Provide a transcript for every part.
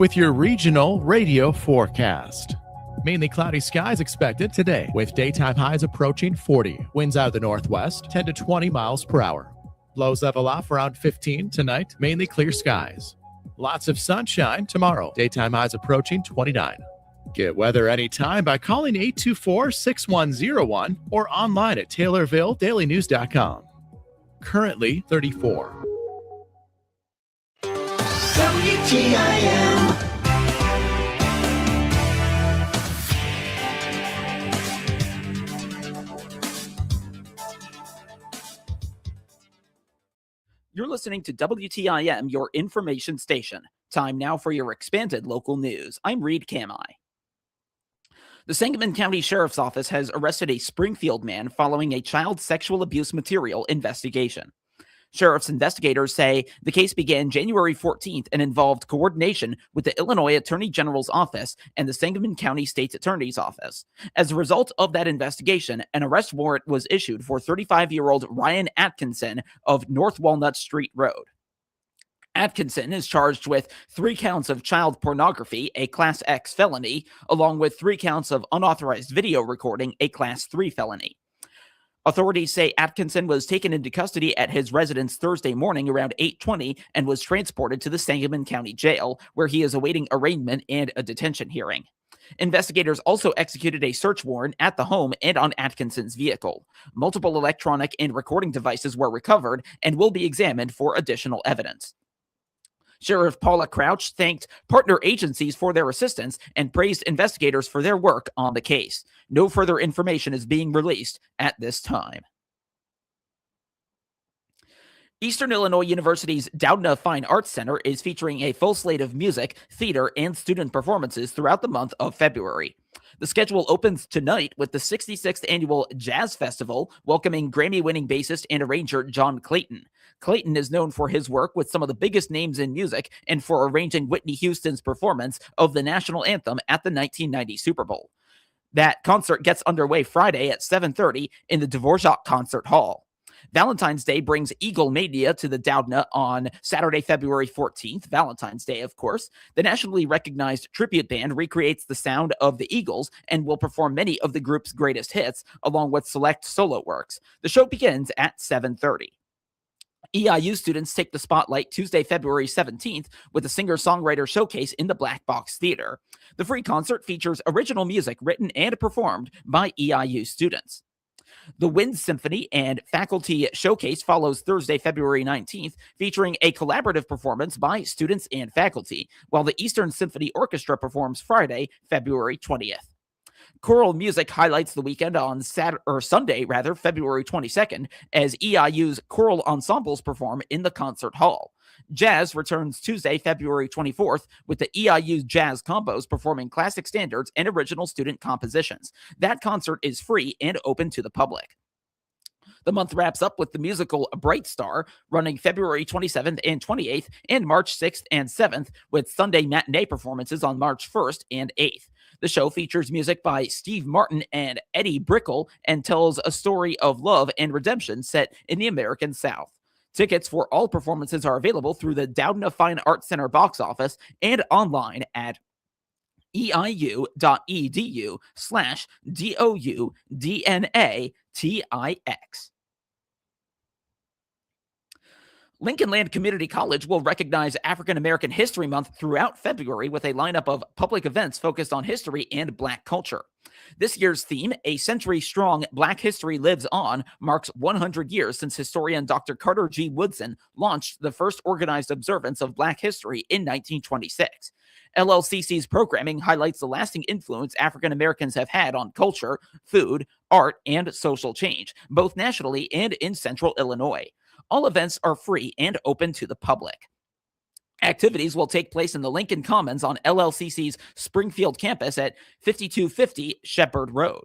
with your regional radio forecast. Mainly cloudy skies expected today, with daytime highs approaching 40. Winds out of the northwest, 10 to 20 miles per hour. Lows level off around 15 tonight, mainly clear skies. Lots of sunshine tomorrow, daytime highs approaching 29. Get weather anytime by calling 824-6101 or online at TaylorvilleDailyNews.com. Currently 34. WTIM. You're listening to WTIM, your information station. Time now for your expanded local news. I'm Reed Kamai. The Sangamon County Sheriff's Office has arrested a Springfield man following a child sexual abuse material investigation. Sheriff's investigators say the case began January 14th and involved coordination with the Illinois Attorney General's office and the Sangamon County State's Attorney's office. As a result of that investigation, an arrest warrant was issued for 35-year-old Ryan Atkinson of North Walnut Street Road. Atkinson is charged with 3 counts of child pornography, a Class X felony, along with 3 counts of unauthorized video recording, a Class 3 felony. Authorities say Atkinson was taken into custody at his residence Thursday morning around 8:20 and was transported to the Sangamon County Jail, where he is awaiting arraignment and a detention hearing. Investigators also executed a search warrant at the home and on Atkinson's vehicle. Multiple electronic and recording devices were recovered and will be examined for additional evidence. Sheriff Paula Crouch thanked partner agencies for their assistance and praised investigators for their work on the case. No further information is being released at this time. Eastern Illinois University's Doudna Fine Arts Center is featuring a full slate of music, theater, and student performances throughout the month of February. The schedule opens tonight with the 66th Annual Jazz Festival, welcoming Grammy-winning bassist and arranger John Clayton. Clayton is known for his work with some of the biggest names in music and for arranging Whitney Houston's performance of the national anthem at the 1990 Super Bowl. That concert gets underway Friday at 7:30 in the Dvorak Concert Hall. Valentine's Day brings Eagle Mania to the Doudna on Saturday, February 14th, Valentine's Day, of course. The nationally recognized tribute band recreates the sound of the Eagles and will perform many of the group's greatest hits, along with select solo works. The show begins at 7:30. EIU students take the spotlight Tuesday, February 17th with a singer-songwriter showcase in the Black Box Theater. The free concert features original music written and performed by EIU students. The Wind Symphony and Faculty Showcase follows Thursday, February 19th, featuring a collaborative performance by students and faculty, while the Eastern Symphony Orchestra performs Friday, February 20th. Choral music highlights the weekend on Sunday, February 22nd, as EIU's choral ensembles perform in the concert hall. Jazz returns Tuesday, February 24th, with the EIU Jazz Combos performing classic standards and original student compositions. That concert is free and open to the public. The month wraps up with the musical Bright Star, running February 27th and 28th, and March 6th and 7th, with Sunday matinee performances on March 1st and 8th. The show features music by Steve Martin and Eddie Brickell and tells a story of love and redemption set in the American South. Tickets for all performances are available through the Doudna Fine Arts Center box office and online at eiu.edu/DOUDNATIX. Lincoln Land Community College will recognize African American History Month throughout February with a lineup of public events focused on history and Black culture. This year's theme, A Century Strong, Black History Lives On, marks 100 years since historian Dr. Carter G. Woodson launched the first organized observance of Black history in 1926. LLCC's programming highlights the lasting influence African Americans have had on culture, food, art, and social change, both nationally and in central Illinois. All events are free and open to the public. Activities will take place in the Lincoln Commons on LLCC's Springfield campus at 5250 Shepherd Road.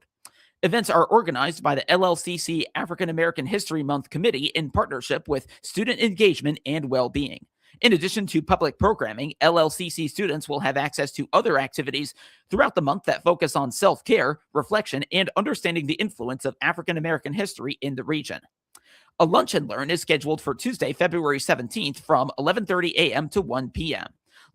Events are organized by the LLCC African American History Month Committee in partnership with Student Engagement and Well-Being. In addition to public programming, LLCC students will have access to other activities throughout the month that focus on self-care, reflection, and understanding the influence of African American history in the region. A lunch and learn is scheduled for Tuesday, February 17th from 11:30 a.m. to 1 p.m.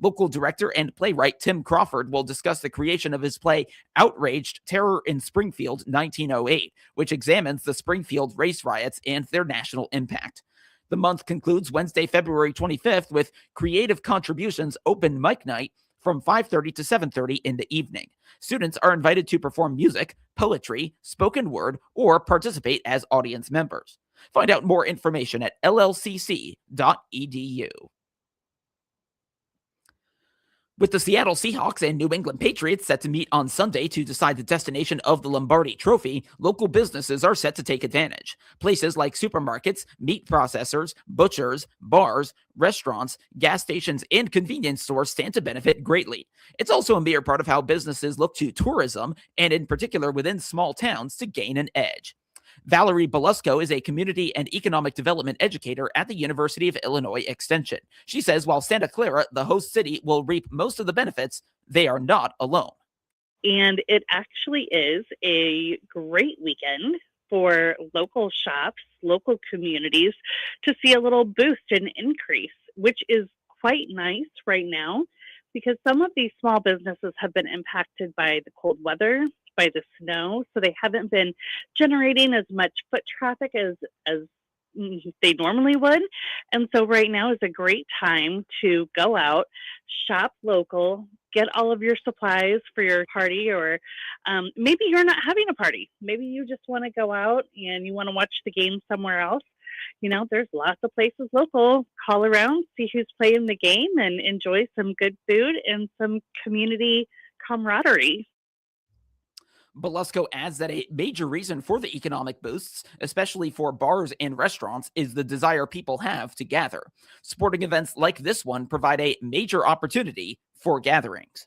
Local director and playwright Tim Crawford will discuss the creation of his play Outraged: Terror in Springfield 1908, which examines the Springfield race riots and their national impact. The month concludes Wednesday, February 25th with Creative Contributions Open Mic Night from 5:30 to 7:30 in the evening. Students are invited to perform music, poetry, spoken word, or participate as audience members. Find out more information at llcc.edu. With the Seattle Seahawks and New England Patriots set to meet on Sunday to decide the destination of the Lombardi Trophy, local businesses are set to take advantage. Places like supermarkets, meat processors, butchers, bars, restaurants, gas stations, and convenience stores stand to benefit greatly. It's also a mere part of how businesses look to tourism, and in particular within small towns, to gain an edge. Valerie Belusco is a community and economic development educator at the University of Illinois Extension. She says while Santa Clara, the host city, will reap most of the benefits, they are not alone. And it actually is a great weekend for local shops, local communities to see a little boost and increase, which is quite nice right now because some of these small businesses have been impacted by the cold weather, by the snow, so they haven't been generating as much foot traffic as they normally would. And so right now is a great time to go out, shop local, get all of your supplies for your party, or maybe you're not having a party. Maybe you just want to go out and you want to watch the game somewhere else. There's lots of places local. Call around, see who's playing the game, and enjoy some good food and some community camaraderie. Belusco adds that a major reason for the economic boosts, especially for bars and restaurants, is the desire people have to gather. Sporting events like this one provide a major opportunity for gatherings.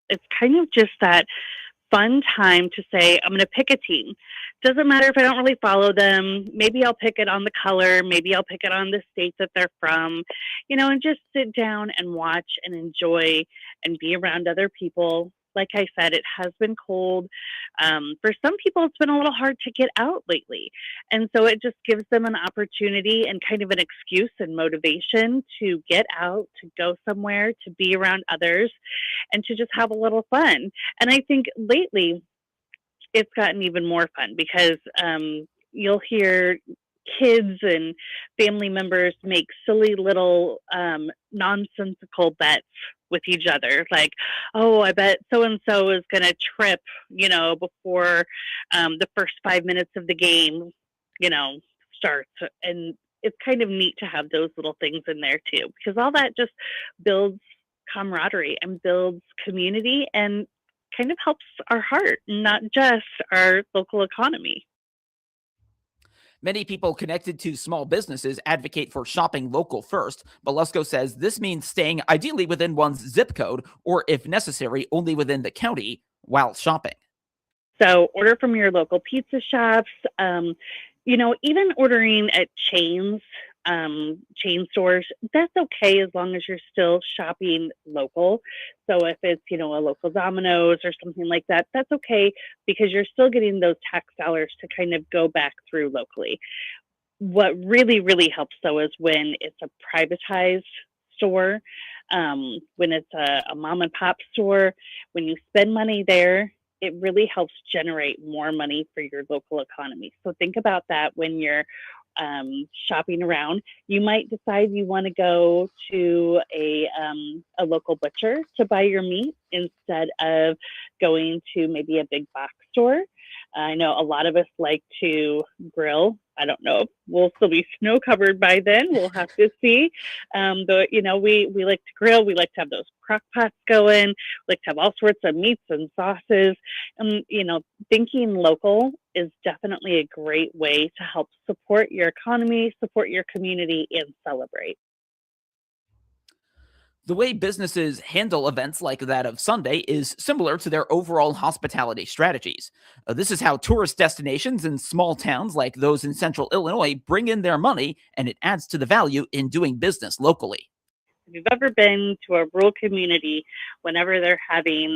It's kind of just that fun time to say, I'm going to pick a team. Doesn't matter if I don't really follow them. Maybe I'll pick it on the color. Maybe I'll pick it on the state that they're from, and just sit down and watch and enjoy and be around other people. Like I said, it has been cold. For some people, it's been a little hard to get out lately. And so it just gives them an opportunity and kind of an excuse and motivation to get out, to go somewhere, to be around others, and to just have a little fun. And I think lately it's gotten even more fun because you'll hear kids and family members make silly little nonsensical bets with each other, like, oh, I bet so-and-so is going to trip, before the first 5 minutes of the game, starts. And it's kind of neat to have those little things in there too, because all that just builds camaraderie and builds community and kind of helps our heart, not just our local economy. Many people connected to small businesses advocate for shopping local first. Belusco says this means staying ideally within one's zip code, or if necessary, only within the county while shopping. So order from your local pizza shops, even ordering at chain stores, that's okay as long as you're still shopping local. So if it's, a local Domino's or something like that, that's okay because you're still getting those tax dollars to kind of go back through locally. What really, really helps though is when it's a privatized store, when it's a mom and pop store, when you spend money there, it really helps generate more money for your local economy. So think about that when you're shopping around. You might decide you want to go to a local butcher to buy your meat instead of going to maybe a big box store. I know a lot of us like to grill. I don't know if we'll still be snow covered by then. We'll have to see. But we like to grill. We like to have those crock pots going. We like to have all sorts of meats and sauces. And thinking local is definitely a great way to help support your economy, support your community, and celebrate. The way businesses handle events like that of Sunday is similar to their overall hospitality strategies. This is how tourist destinations in small towns like those in central Illinois bring in their money, and it adds to the value in doing business locally. If you've ever been to a rural community, whenever they're having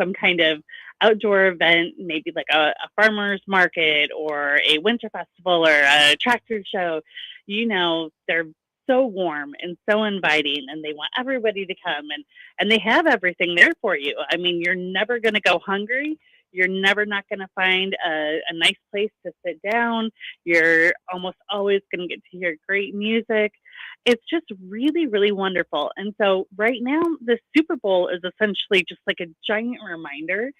some kind of outdoor event, maybe like a farmer's market or a winter festival or a tractor show, they're so warm and so inviting, and they want everybody to come, and they have everything there for you. I mean, you're never going to go hungry. You're never not going to find a nice place to sit down. You're almost always going to get to hear great music. It's just really, really wonderful. And so right now, the Super Bowl is essentially just like a giant reminder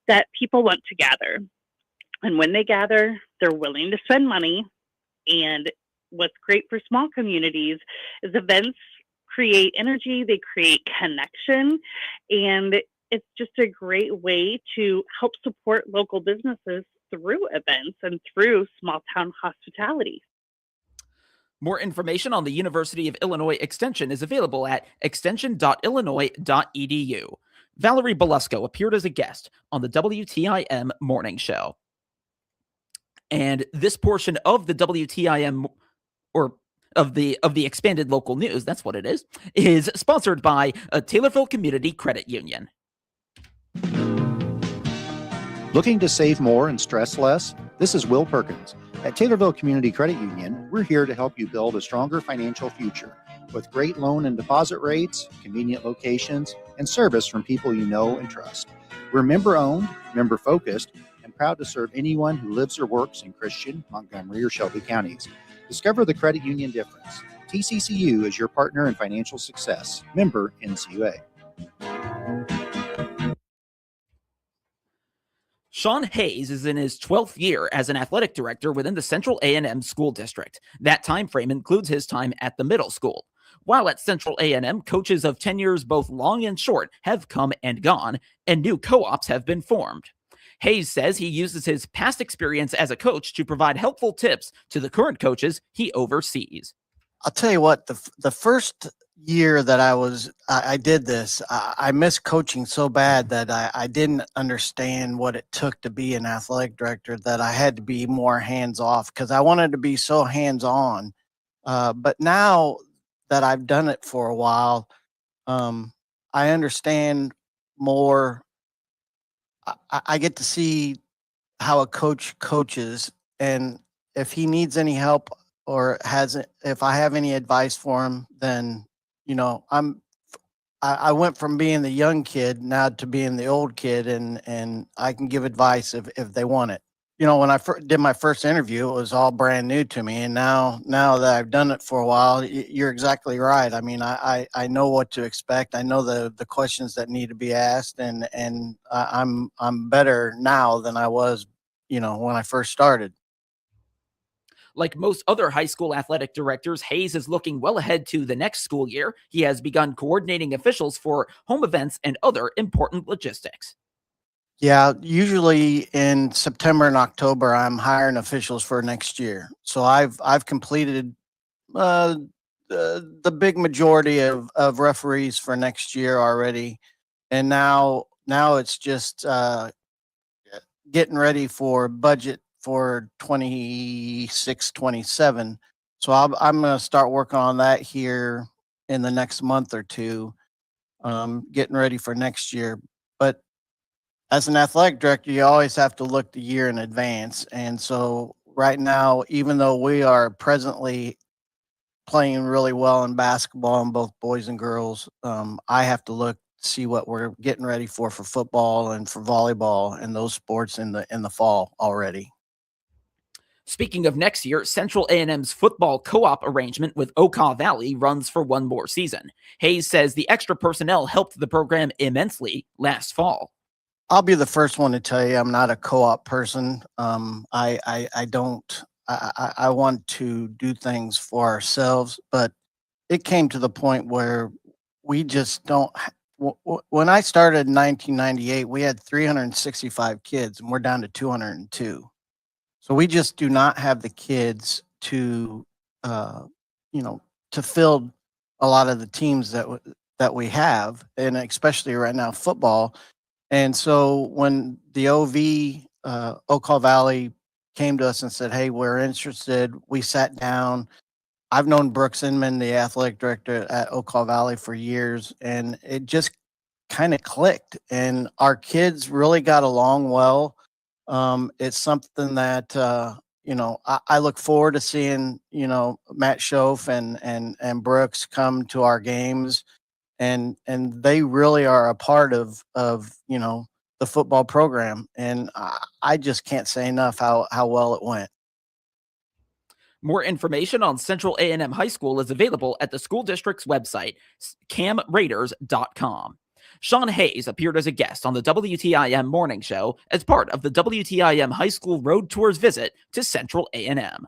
that people want to gather. And when they gather, they're willing to spend money. And what's great for small communities is events create energy, they create connection, and it's just a great way to help support local businesses through events and through small town hospitality. More information on the University of Illinois Extension is available at extension.illinois.edu. Valerie Belusco appeared as a guest on the WTIM Morning Show. And this portion of the WTIM, or of the expanded local news, that's what it is sponsored by Taylorville Community Credit Union. Looking to save more and stress less? This is Will Perkins. At Taylorville Community Credit Union, we're here to help you build a stronger financial future with great loan and deposit rates, convenient locations, and service from people you know and trust. We're member-owned, member-focused, and proud to serve anyone who lives or works in Christian, Montgomery, or Shelby counties. Discover the credit union difference. TCCU is your partner in financial success. Member NCUA. Sean Hayes is in his 12th year as an athletic director within the Central A&M School District. That time frame includes his time at the middle school. While at Central A&M, coaches of tenures both long and short have come and gone, and new co-ops have been formed. Hayes says he uses his past experience as a coach to provide helpful tips to the current coaches he oversees. I'll tell you what, the first year that I did this, I missed coaching so bad that I didn't understand what it took to be an athletic director, that I had to be more hands-off because I wanted to be so hands-on. But now that I've done it for a while, I understand more. I get to see how a coach coaches, and if he needs any help or if I have any advice for him, then I went from being the young kid now to being the old kid, and I can give advice if they want it. When I did my first interview, it was all brand new to me, and now that I've done it for a while, you're exactly right. I mean, I know what to expect. I know the questions that need to be asked, and I'm better now than I was, when I first started. Like most other high school athletic directors, Hayes is looking well ahead to the next school year. He has begun coordinating officials for home events and other important logistics. Yeah, usually in September and October, I'm hiring officials for next year. So I've completed the big majority of referees for next year already, and now it's just getting ready for budget for 26-27. So I'm going to start working on that here in the next month or two, getting ready for next year. But as an athletic director, you always have to look the year in advance. And so right now, even though we are presently playing really well in basketball in both boys and girls, I have to see what we're getting ready for football and for volleyball and those sports in the fall already. Speaking of next year, Central A&M's football co-op arrangement with Okaw Valley runs for one more season. Hayes says the extra personnel helped the program immensely last fall. I'll be the first one to tell you I'm not a co-op person. I want to do things for ourselves, but it came to the point where we just don't. When I started in 1998, we had 365 kids, and we're down to 202. So we just do not have the kids to fill a lot of the teams that we have, and especially right now football. And so when the Okaw Valley came to us and said, "Hey, we're interested," we sat down. I've known Brooks Inman, the athletic director at Okaw Valley, for years, and it just kind of clicked. And our kids really got along well. It's something that I look forward to seeing, Matt Schoaf and Brooks come to our games, and they really are a part of the football program. And I just can't say enough how well it went. More information on Central A&M High School is available at the school district's website, camraiders.com. Sean Hayes appeared as a guest on the WTIM Morning Show as part of the WTIM High School Road Tours visit to Central A&M.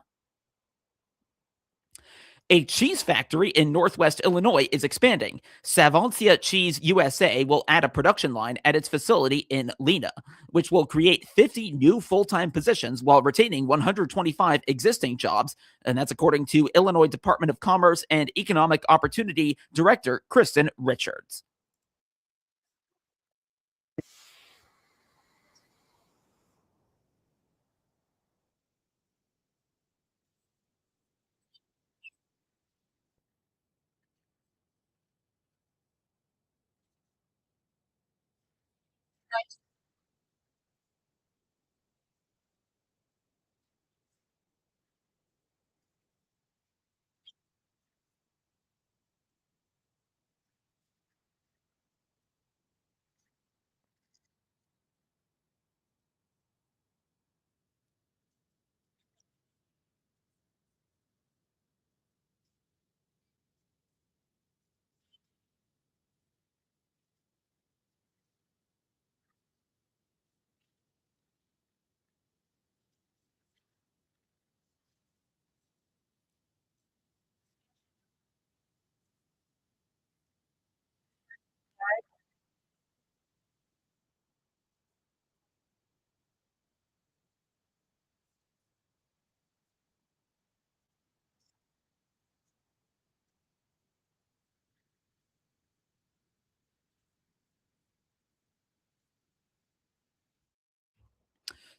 A cheese factory in Northwest Illinois is expanding. Savancia Cheese USA will add a production line at its facility in Lena, which will create 50 new full-time positions while retaining 125 existing jobs, and that's according to Illinois Department of Commerce and Economic Opportunity Director Kristen Richards.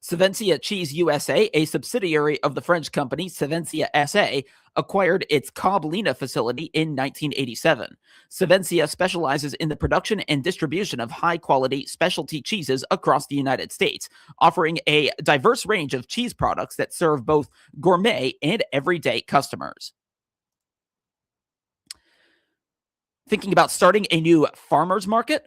Savencia Cheese USA, a subsidiary of the French company Savencia SA, acquired its Cobb Lena facility in 1987. Savencia specializes in the production and distribution of high-quality specialty cheeses across the United States, offering a diverse range of cheese products that serve both gourmet and everyday customers. Thinking about starting a new farmers market?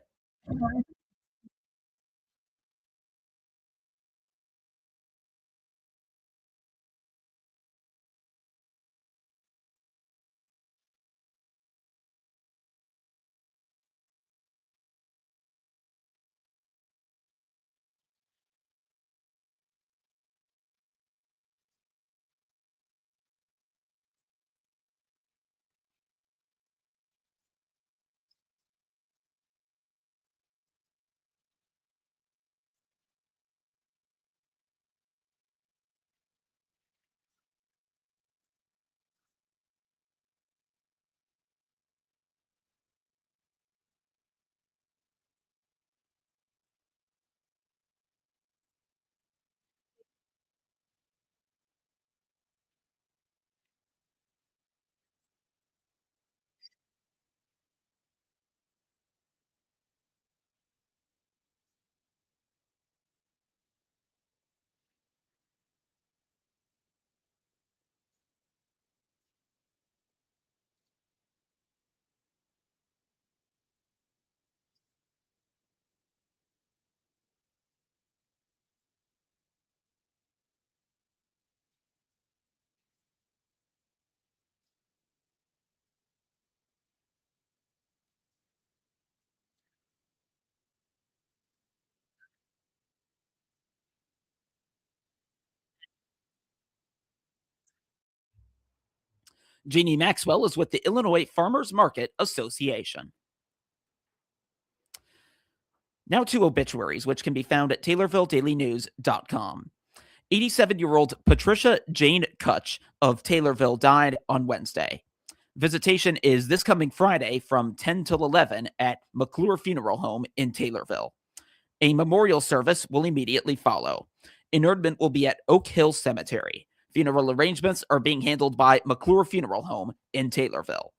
Jeannie Maxwell is with the Illinois Farmers Market Association. Now to obituaries, which can be found at TaylorvilleDailyNews.com. 87-year-old Patricia Jane Kutch of Taylorville died on Wednesday. Visitation is this coming Friday from 10 till 11 at McClure Funeral Home in Taylorville. A memorial service will immediately follow. Interment will be at Oak Hill Cemetery. Funeral arrangements are being handled by McClure Funeral Home in Taylorville.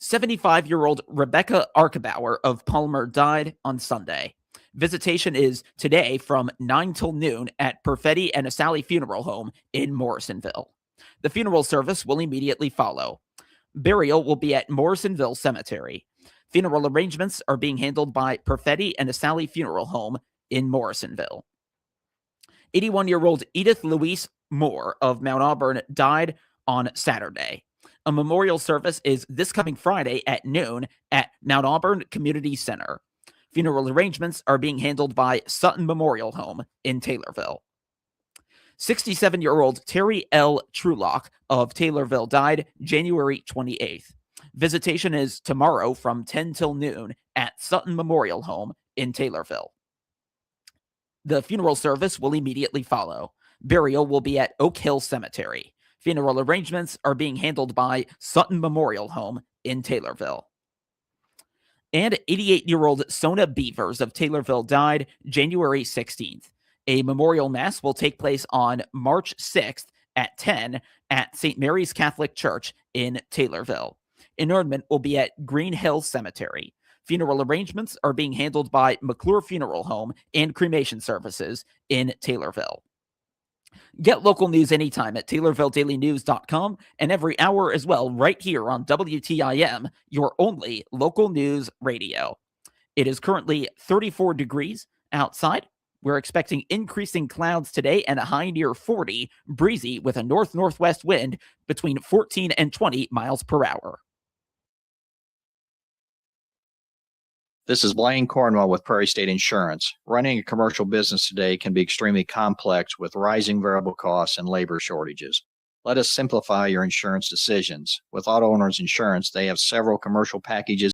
75-year-old Rebecca Arkebauer of Palmer died on Sunday. Visitation is today from 9 till noon at Perfetti and Asali Funeral Home in Morrisonville. The funeral service will immediately follow. Burial will be at Morrisonville Cemetery. Funeral arrangements are being handled by Perfetti and Asali Funeral Home in Morrisonville. 81-year-old Edith Louise Moore of Mount Auburn died on Saturday. A memorial service is this coming Friday at noon at Mount Auburn Community Center. Funeral arrangements are being handled by Sutton Memorial Home in Taylorville. 67-year-old Terry L. Trulock of Taylorville died January 28th. Visitation is tomorrow from 10 till noon at Sutton Memorial Home in Taylorville. The funeral service will immediately follow. Burial will be at Oak Hill Cemetery. Funeral arrangements are being handled by Sutton Memorial Home in Taylorville. And 88-year-old Sona Beavers of Taylorville died January 16th. A memorial mass will take place on March 6th at 10 at St. Mary's Catholic Church in Taylorville. Interment will be at Green Hill Cemetery. Funeral arrangements are being handled by McClure Funeral Home and cremation services in Taylorville. Get local news anytime at TaylorvilleDailyNews.com and every hour as well right here on WTIM, your only local news radio. It is currently 34 degrees outside. We're expecting increasing clouds today and a high near 40, breezy with a north-northwest wind between 14 and 20 miles per hour. This is Blaine Cornwell with Prairie State Insurance. Running a commercial business today can be extremely complex with rising variable costs and labor shortages. Let us simplify your insurance decisions. With Auto Owners Insurance, they have several commercial packages